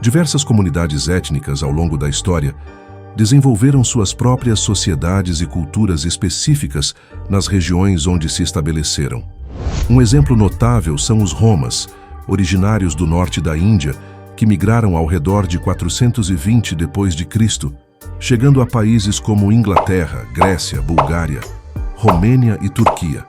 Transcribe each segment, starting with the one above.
Diversas comunidades étnicas ao longo da história desenvolveram suas próprias sociedades e culturas específicas nas regiões onde se estabeleceram. Um exemplo notável são os Romas, originários do norte da Índia, que migraram ao redor de 420 d.C., chegando a países como Inglaterra, Grécia, Bulgária, Romênia e Turquia.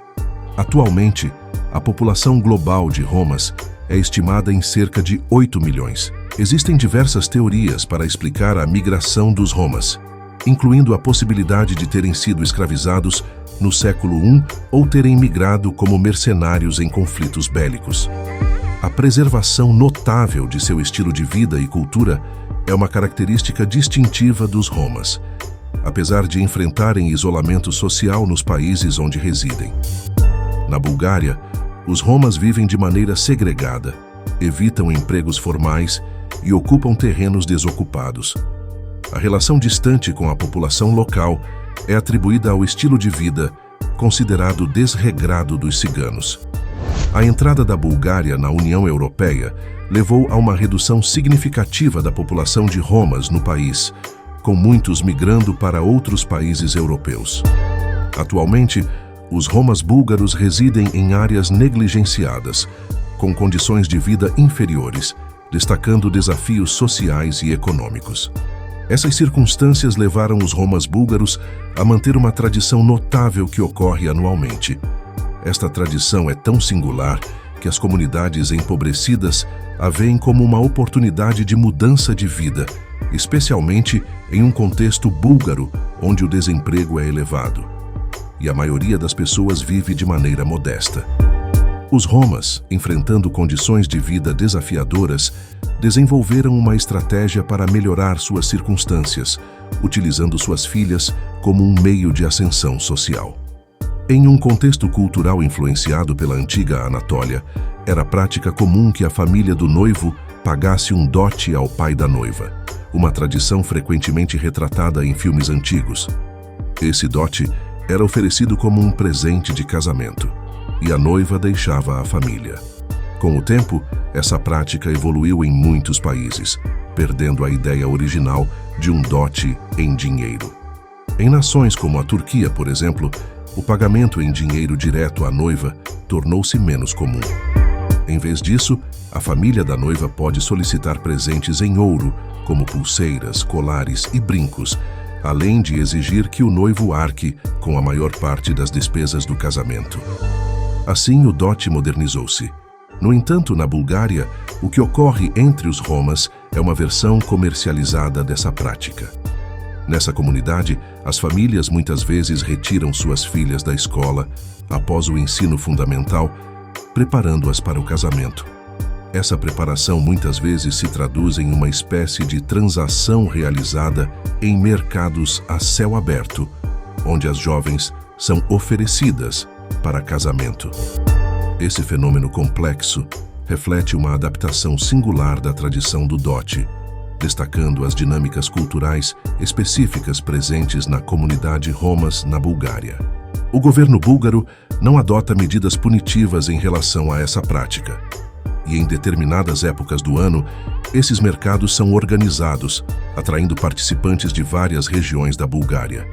Atualmente, a população global de Romas é estimada em cerca de 8 milhões. Existem diversas teorias para explicar a migração dos Romas, incluindo a possibilidade de terem sido escravizados no século I ou terem migrado como mercenários em conflitos bélicos. A preservação notável de seu estilo de vida e cultura é uma característica distintiva dos Romas, apesar de enfrentarem isolamento social nos países onde residem. Na Bulgária, os Romas vivem de maneira segregada, evitam empregos formais e ocupam terrenos desocupados. A relação distante com a população local é atribuída ao estilo de vida considerado desregrado dos ciganos. A entrada da Bulgária na União Europeia levou a uma redução significativa da população de Romas no país, com muitos migrando para outros países europeus. Atualmente, os Romas búlgaros residem em áreas negligenciadas, com condições de vida inferiores, destacando desafios sociais e econômicos. Essas circunstâncias levaram os Romas búlgaros a manter uma tradição notável que ocorre anualmente. Esta tradição é tão singular que as comunidades empobrecidas a veem como uma oportunidade de mudança de vida, especialmente em um contexto búlgaro onde o desemprego é elevado e a maioria das pessoas vive de maneira modesta. Os Romas, enfrentando condições de vida desafiadoras, desenvolveram uma estratégia para melhorar suas circunstâncias, utilizando suas filhas como um meio de ascensão social. Em um contexto cultural influenciado pela antiga Anatólia, era prática comum que a família do noivo pagasse um dote ao pai da noiva, uma tradição frequentemente retratada em filmes antigos. Esse dote era oferecido como um presente de casamento, e a noiva deixava a família. Com o tempo, essa prática evoluiu em muitos países, perdendo a ideia original de um dote em dinheiro. Em nações como a Turquia, por exemplo, o pagamento em dinheiro direto à noiva tornou-se menos comum. Em vez disso, a família da noiva pode solicitar presentes em ouro, como pulseiras, colares e brincos, além de exigir que o noivo arque com a maior parte das despesas do casamento. Assim, o dote modernizou-se. No entanto, na Bulgária, o que ocorre entre os Romas é uma versão comercializada dessa prática. Nessa comunidade, as famílias muitas vezes retiram suas filhas da escola após o ensino fundamental, preparando-as para o casamento. Essa preparação muitas vezes se traduz em uma espécie de transação realizada em mercados a céu aberto, onde as jovens são oferecidas para casamento. Esse fenômeno complexo reflete uma adaptação singular da tradição do dote, destacando as dinâmicas culturais específicas presentes na comunidade Romas na Bulgária. O governo búlgaro não adota medidas punitivas em relação a essa prática, e em determinadas épocas do ano, esses mercados são organizados, atraindo participantes de várias regiões da Bulgária.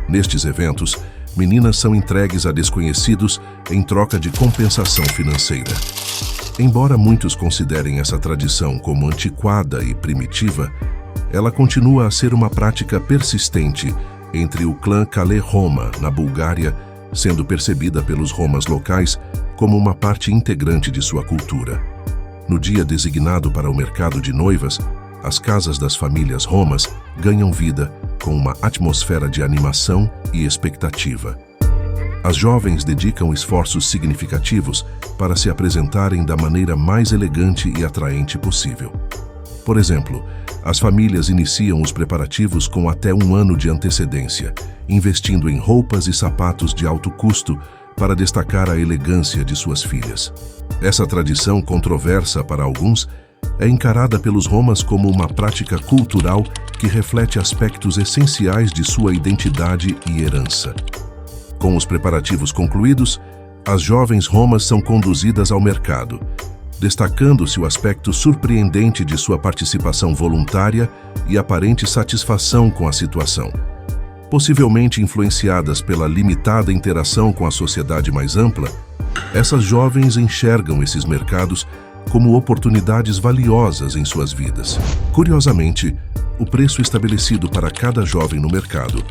Nestes eventos, meninas são entregues a desconhecidos em troca de compensação financeira. Embora muitos considerem essa tradição como antiquada e primitiva, ela continua a ser uma prática persistente entre o clã Kale-Roma, na Bulgária, sendo percebida pelos Romas locais como uma parte integrante de sua cultura. No dia designado para o mercado de noivas, as casas das famílias Romas ganham vida com uma atmosfera de animação e expectativa. As jovens dedicam esforços significativos para se apresentarem da maneira mais elegante e atraente possível. Por exemplo, as famílias iniciam os preparativos com até um ano de antecedência, investindo em roupas e sapatos de alto custo para destacar a elegância de suas filhas. Essa tradição controversa para alguns é encarada pelos Romas como uma prática cultural que reflete aspectos essenciais de sua identidade e herança. Com os preparativos concluídos, as jovens Romas são conduzidas ao mercado, destacando-se o aspecto surpreendente de sua participação voluntária e aparente satisfação com a situação. Possivelmente influenciadas pela limitada interação com a sociedade mais ampla, essas jovens enxergam esses mercados como oportunidades valiosas em suas vidas. Curiosamente, o preço estabelecido para cada jovem no mercado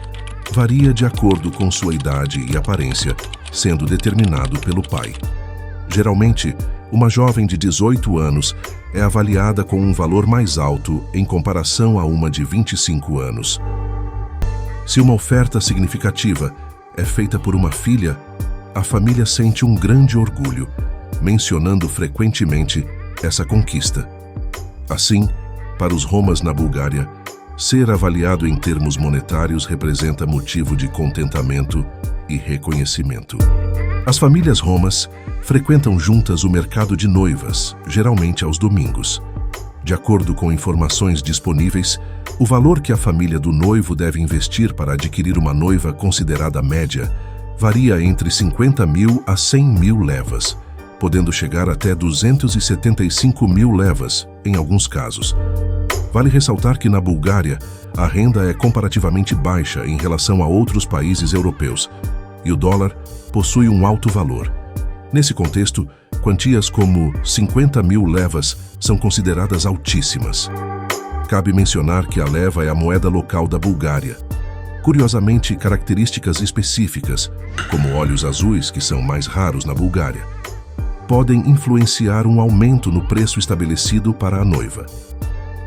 varia de acordo com sua idade e aparência, sendo determinado pelo pai. Geralmente, uma jovem de 18 anos é avaliada com um valor mais alto em comparação a uma de 25 anos. Se uma oferta significativa é feita por uma filha, a família sente um grande orgulho, mencionando frequentemente essa conquista. Assim, para os romas na Bulgária, ser avaliado em termos monetários representa motivo de contentamento e reconhecimento. As famílias romas frequentam juntas o mercado de noivas, geralmente aos domingos. De acordo com informações disponíveis, o valor que a família do noivo deve investir para adquirir uma noiva considerada média varia entre 50.000 a 100.000 levas, podendo chegar até 275.000 levas, em alguns casos. Vale ressaltar que na Bulgária, a renda é comparativamente baixa em relação a outros países europeus, e o dólar possui um alto valor. Nesse contexto, quantias como 50.000 levas são consideradas altíssimas. Cabe mencionar que a leva é a moeda local da Bulgária. Curiosamente, características específicas, como olhos azuis, que são mais raros na Bulgária, podem influenciar um aumento no preço estabelecido para a noiva.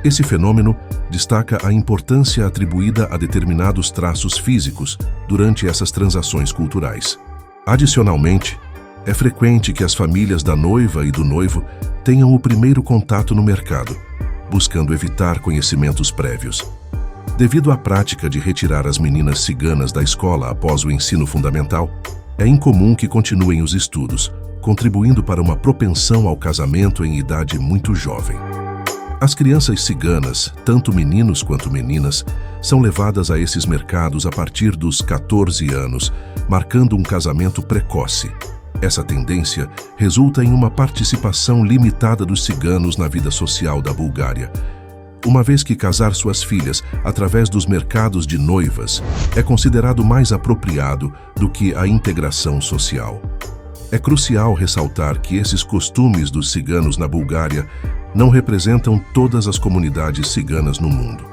Esse fenômeno destaca a importância atribuída a determinados traços físicos durante essas transações culturais. Adicionalmente, é frequente que as famílias da noiva e do noivo tenham o primeiro contato no mercado, buscando evitar conhecimentos prévios. Devido à prática de retirar as meninas ciganas da escola após o ensino fundamental, é incomum que continuem os estudos, contribuindo para uma propensão ao casamento em idade muito jovem. As crianças ciganas, tanto meninos quanto meninas, são levadas a esses mercados a partir dos 14 anos, marcando um casamento precoce. Essa tendência resulta em uma participação limitada dos ciganos na vida social da Bulgária, uma vez que casar suas filhas através dos mercados de noivas é considerado mais apropriado do que a integração social. É crucial ressaltar que esses costumes dos ciganos na Bulgária não representam todas as comunidades ciganas no mundo.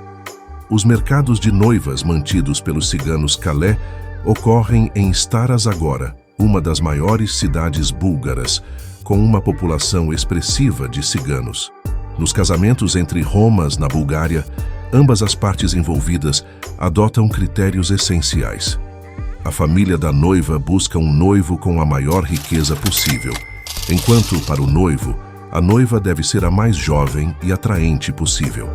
Os mercados de noivas mantidos pelos ciganos Kalé ocorrem em Stara Zagora, uma das maiores cidades búlgaras, com uma população expressiva de ciganos. Nos casamentos entre romas na Bulgária, ambas as partes envolvidas adotam critérios essenciais. A família da noiva busca um noivo com a maior riqueza possível, enquanto, para o noivo, a noiva deve ser a mais jovem e atraente possível.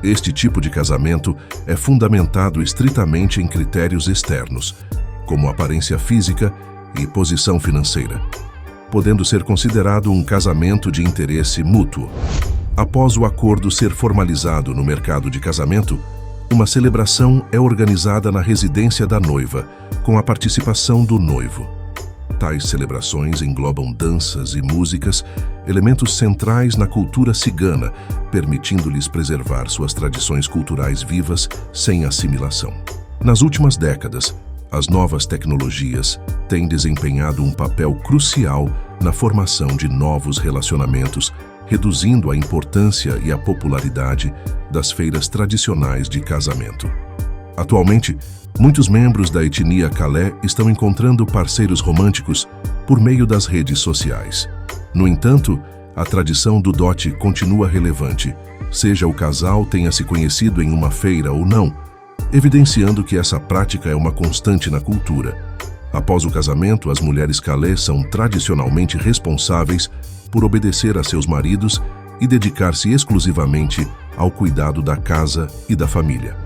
Este tipo de casamento é fundamentado estritamente em critérios externos, como aparência física e posição financeira, podendo ser considerado um casamento de interesse mútuo. Após o acordo ser formalizado no mercado de casamento, uma celebração é organizada na residência da noiva, com a participação do noivo. Tais celebrações englobam danças e músicas, elementos centrais na cultura cigana, permitindo-lhes preservar suas tradições culturais vivas sem assimilação. Nas últimas décadas, as novas tecnologias têm desempenhado um papel crucial na formação de novos relacionamentos, reduzindo a importância e a popularidade das feiras tradicionais de casamento. Atualmente, muitos membros da etnia Kalé estão encontrando parceiros românticos por meio das redes sociais. No entanto, a tradição do dote continua relevante, seja o casal tenha se conhecido em uma feira ou não, evidenciando que essa prática é uma constante na cultura. Após o casamento, as mulheres Kalé são tradicionalmente responsáveis por obedecer a seus maridos e dedicar-se exclusivamente ao cuidado da casa e da família.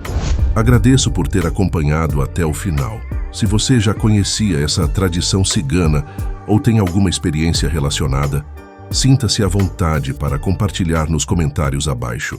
Agradeço por ter acompanhado até o final. Se você já conhecia essa tradição cigana ou tem alguma experiência relacionada, sinta-se à vontade para compartilhar nos comentários abaixo.